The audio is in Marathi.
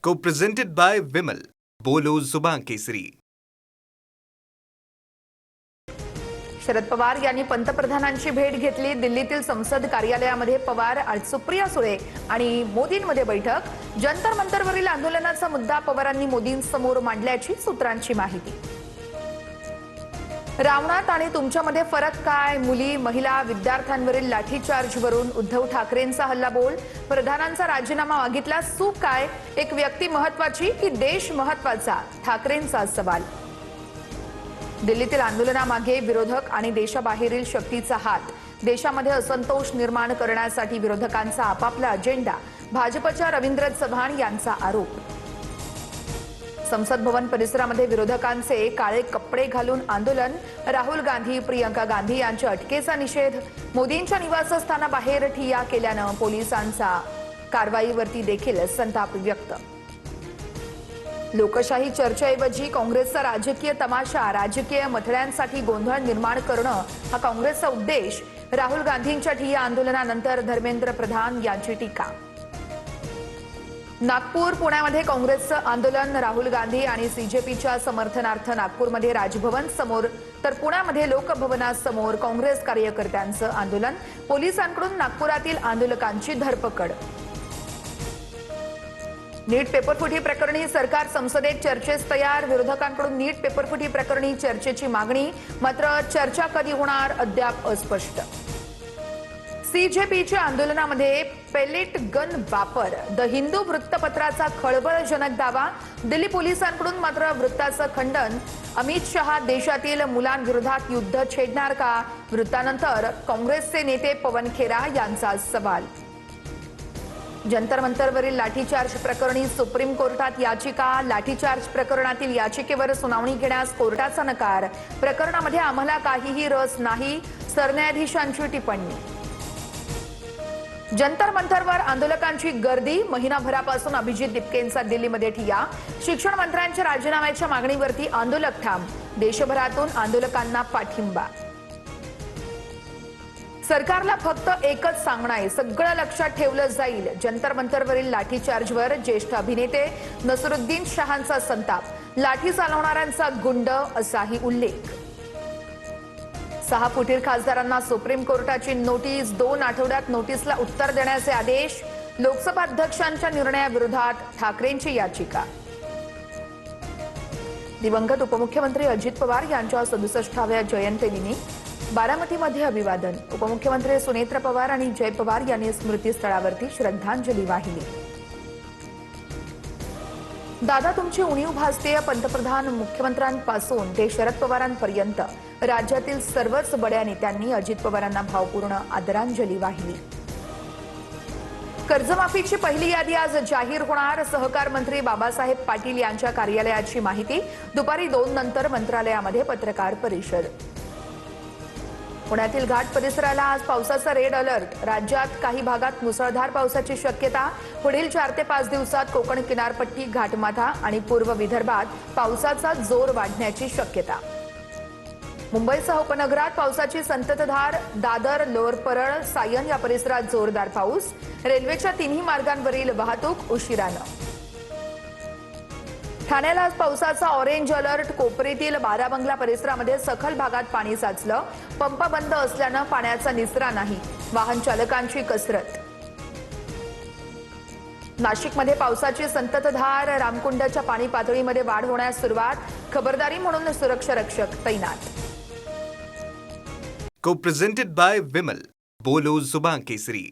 Co-presented by Vimal. बोलो जुबान केसरी. शरद पवार यांनी पंतप्रधानांची भेट घेतली. दिल्लीतील संसद कार्यालयामध्ये पवार आणि सुप्रिया सुळे आणि मोदींमध्ये बैठक. जंतर मंतरवरील आंदोलनाचा मुद्दा पवारांनी मोदींसमोर मांडल्याची सूत्रांची माहिती. रावणात आणि तुमच्यामध्ये फरक काय? मुली, महिला, विद्यार्थ्यांवरील लाठीचार्जवरून उद्धव ठाकरेंचा हल्लाबोल. प्रधानांचा राजीनामा मागितला, चूक काय? एक व्यक्ती महत्वाची की देश महत्वाचा? ठाकरेंचा सवाल. दिल्लीतील आंदोलनामागे विरोधक आणि देशाबाहेरील शक्तीचा हात. देशामध्ये असंतोष निर्माण करण्यासाठी विरोधकांचा आपापला अजेंडा. भाजपच्या रवींद्र चव्हाण यांचा आरोप. संसद भवन परिसरामध्ये विरोधकांचे काळे कपडे घालून आंदोलन. राहुल गांधी, प्रियंका गांधी यांच्या अटकेचा निषेध. मोदींच्या निवासस्थानाबाहेर ठिय्या केल्यानं पोलिसांचा कारवाईवरती देखील संताप व्यक्त. लोकशाही चर्चेऐवजी काँग्रेसचा राजकीय तमाशा. राजकीय मथळ्यांसाठी गोंधळ निर्माण करणं हा काँग्रेसचा उद्देश. राहुल गांधींच्या ठिय्या आंदोलनानंतर धर्मेंद्र प्रधान यांची टीका. नागपूर, पुण्यामध्ये काँग्रेसचं आंदोलन. राहुल गांधी आणि सीजेपीच्या समर्थनार्थ नागपूरमध्ये राजभवन समोर तर पुण्यामध्ये लोकभवनासमोर काँग्रेस कार्यकर्त्यांचं आंदोलन. पोलिसांकडून नागपुरातील आंदोलकांची धरपकड. नीट पेपरफुटी प्रकरणी सरकार संसदेत चर्चेस तयार. विरोधकांकडून नीट पेपरफुटी प्रकरणी चर्चेची मागणी. मात्र चर्चा कधी होणार अद्याप अस्पष्ट. सीजेपीच्या आंदोलनामध्ये पेलेट गन वापर. द हिंदू वृत्तपत्राचा खळबळजनक दावा. दिल्ली पोलिसांकडून मात्र वृत्ताचं खंडन. अमित शहा देशातील मुलांविरोधात युद्ध छेडणार का? वृत्तानंतर काँग्रेसचे नेते पवन खेरा यांचा सवाल. जंतर मंतरवरील लाठीचार्ज प्रकरणी सुप्रीम कोर्टात याचिका. लाठीचार्ज प्रकरणातील याचिकेवर सुनावणी घेण्यास कोर्टाचा नकार. प्रकरणामध्ये आम्हाला काहीही रस नाही, सरन्यायाधीशांची टिप्पणी. जंतर मंतरवर आंदोलकांची गर्दी. महिनाभरापासून अभिजित दिपकेंचा दिल्लीमध्ये ठिय्या. शिक्षण मंत्र्यांच्या राजीनाम्याच्या मागणीवरती आंदोलक ठाम. देशभरातून आंदोलकांना पाठिंबा. सरकारला फक्त एकच सांगणं आहे, सगळं लक्षात ठेवलं जाईल. जंतर मंतरवरील लाठीचार्जवर ज्येष्ठ अभिनेते नसरुद्दीन शहांचा संताप. लाठी चालवणाऱ्यांचा गुंड असाही उल्लेख. 6 फुटीर खासदारांना सुप्रीम कोर्टाची नोटीस. 2 आठवड्यात नोटीसला उत्तर देण्याचे आदेश. लोकसभा अध्यक्षांच्या निर्णयाविरोधात ठाकरेंची याचिका. दिवंगत उपमुख्यमंत्री अजित पवार यांच्या 67व्या जयंतीदिनी बारामतीमध्ये अभिवादन. उपमुख्यमंत्री सुनेत्र पवार आणि जय पवार यांनी स्मृतीस्थळावरती श्रद्धांजली वाहिली. दादा, तुमची उणीव भासतेय. पंतप्रधान मुख्यमंत्र्यांपासून ते शरद पवारांपर्यंत राज्यातील सर्वच बड्या नेत्यांनी अजित पवारांना भावपूर्ण आदरांजली वाहिली. कर्जमाफीची पहिली यादी आज जाहीर होणार. सहकार मंत्री बाबासाहेब पाटील यांच्या कार्यालयाची माहिती. दुपारी 2 नंतर मंत्रालयामध्ये पत्रकार परिषद. पुण्यातील घाट परिसराला आज पावसाचा रेड अलर्ट. राज्यात काही भागात मुसळधार पावसाची शक्यता. पुढील 4 ते 5 दिवसात कोकण किनारपट्टी, घाटमाथा आणि पूर्व विदर्भात पावसाचा जोर वाढण्याची शक्यता. मुंबईसह उपनगरात पावसाची संततधार. दादर, लोअर परळ, सायन या परिसरात जोरदार पाऊस. रेल्वेच्या 3ही मार्गांवरील वाहतूक उशिरानं. ठाण्याला आज पावसाचा ऑरेंज अलर्ट. कोपरीतील बाराबंगला परिसरामध्ये सखल भागात पाणी साचलं. पंप बंद असल्यानं पाण्याचा निचरा नाही. वाहन चालकांची कसरत. नाशिकमध्ये पावसाची संततधार. रामकुंडच्या पाणी पातळीमध्ये वाढ होण्यास सुरुवात. खबरदारी म्हणून सुरक्षा रक्षक तैनात. Co-presented by Vimal. बोलो जुबान केसरी.